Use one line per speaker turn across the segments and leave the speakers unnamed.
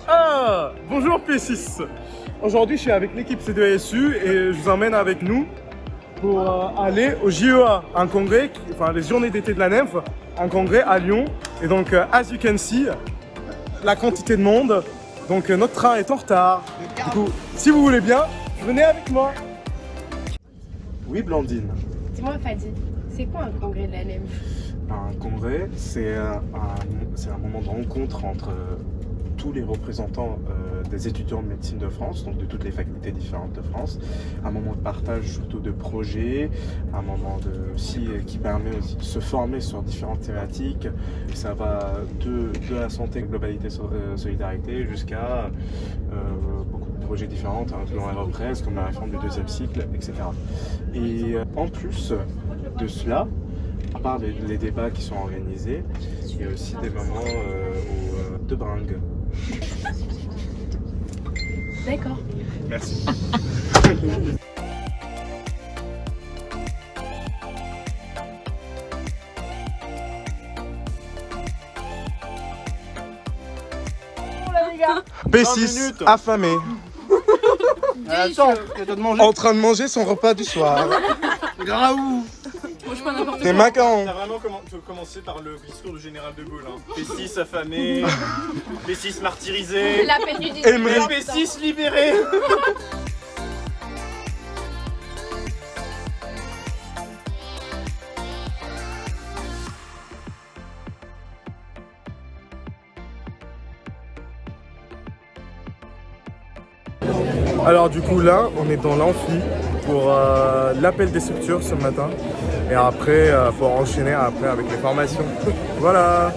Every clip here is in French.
Ah, bonjour P6. Aujourd'hui, je suis avec l'équipe C2SU et je vous emmène avec nous pour aller au JEA, un congrès, enfin les journées d'été de la Nymphe, un congrès à Lyon. Et donc, as you can see, la quantité de monde. Donc, notre train est en retard. Du coup, si vous voulez bien, venez avec moi. Oui, Blandine.
Dis-moi, Fadi, c'est quoi un congrès de la Nymphe?
Un congrès, c'est un moment de rencontre entre tous les représentants des étudiants de médecine de France, donc de toutes les facultés différentes de France, un moment de partage surtout de projets, un moment aussi qui permet aussi de se former sur différentes thématiques. Ça va de la santé, globalité, solidarité, jusqu'à beaucoup de projets différents, incluant la represse, comme la réforme du deuxième cycle, etc. Et en plus de cela, à part les débats qui sont organisés, il y a aussi des moments de bringue.
D'accord.
Merci. P6 affamé.
Attends,
En train de manger son repas du soir.
Graou.
Des macarons.
T'as vraiment commencé par le discours du général de Gaulle. Hein. P6 affamé, P6 martyrisé,
L'appel du 18
Emery.
P6 libéré.
Alors du coup là, on est dans l'amphi pour l'appel des structures ce matin. Et après, pour enchaîner après avec les formations. Voilà.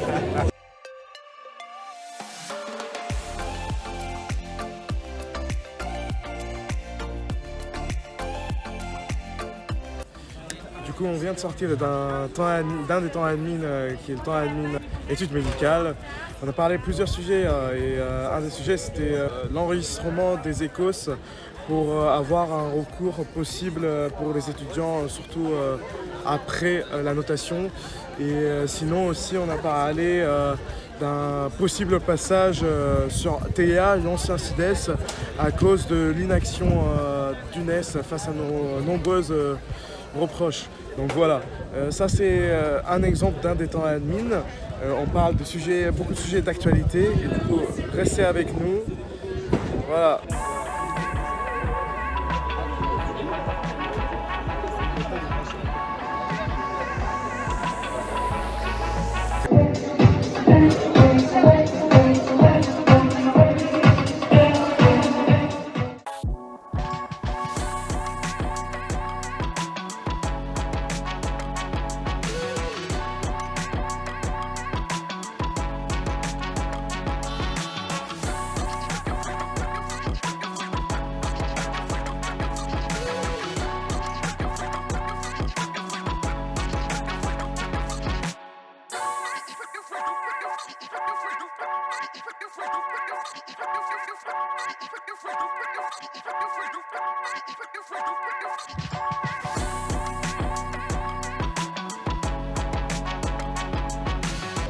Du coup, on vient de sortir d'un des temps admin qui est le temps admin études médicales. On a parlé de plusieurs sujets et un des sujets c'était l'enregistrement des écos pour avoir un recours possible pour les étudiants, surtout après la notation. Et sinon aussi on a parlé d'un possible passage sur TEA, l'ancien CIDES, à cause de l'inaction d'UNES face à nos nombreuses reproches. Donc voilà, ça c'est un exemple d'un des temps admin. On parle de sujets, beaucoup de sujets d'actualité et du coup restez avec nous. Voilà.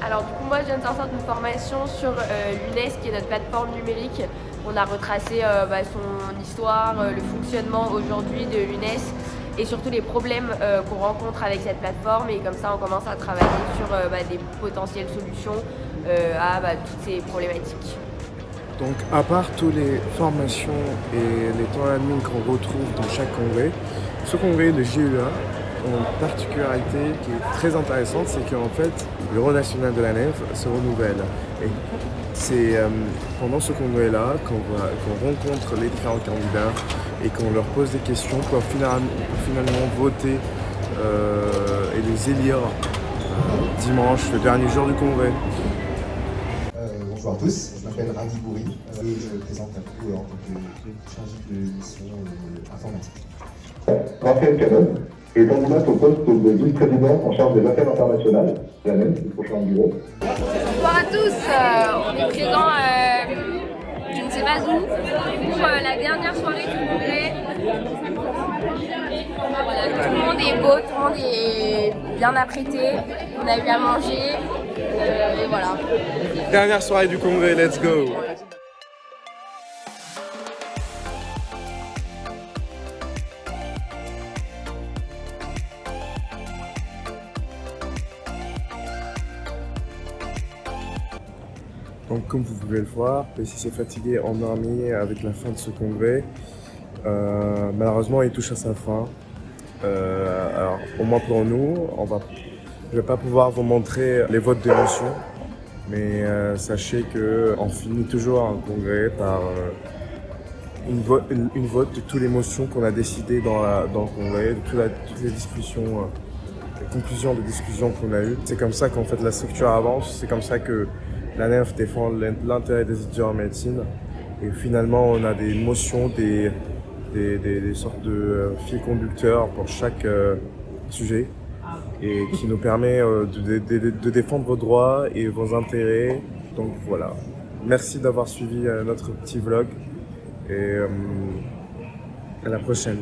Alors du coup moi je viens de sortir d'une formation sur l'UNES qui est notre plateforme numérique. On a retracé son histoire, le fonctionnement aujourd'hui de l'UNES et surtout les problèmes qu'on rencontre avec cette plateforme, et comme ça on commence à travailler sur des potentielles solutions à toutes ces problématiques.
Donc à part toutes les formations et les temps admin qu'on retrouve dans chaque congrès, ce congrès, le JEA, a une particularité qui est très intéressante, c'est qu'en fait, le bureau national de la Nymphe se renouvelle. Et c'est pendant ce congrès-là qu'on rencontre les différents candidats et qu'on leur pose des questions pour finalement voter et les élire dimanche, le dernier jour du congrès.
Bonjour à tous, je m'appelle Radi Bouri et je présente un peu en tant que chargé de mission informatique.
Raphaël Canon est candidat au poste de vice-président en charge des affaires internationales, la même, du prochain bureau.
Bonjour à tous, on est présent, je ne sais pas où, pour la dernière soirée du congrès. Voilà, tout le monde est beau, tout le monde est bien apprêté, on a eu à manger, et voilà.
Dernière soirée du congrès, let's go! Donc comme vous pouvez le voir, P6 est fatigué, endormi avec la fin de ce congrès. Malheureusement, il touche à sa fin. Alors, au moins pour nous, je ne vais pas pouvoir vous montrer les votes d'émotion, mais sachez qu'on finit toujours un congrès par une vote de toute l'émotion qu'on a décidé dans le congrès, de toutes les discussions, les conclusions de discussions qu'on a eues. C'est comme ça qu'en fait la structure avance, c'est comme ça que la NEF défend l'intérêt des étudiants en médecine. Et finalement, on a des motions, des sortes de fils conducteurs pour chaque sujet et qui nous permet de défendre vos droits et vos intérêts. Donc voilà. Merci d'avoir suivi notre petit vlog et à la prochaine.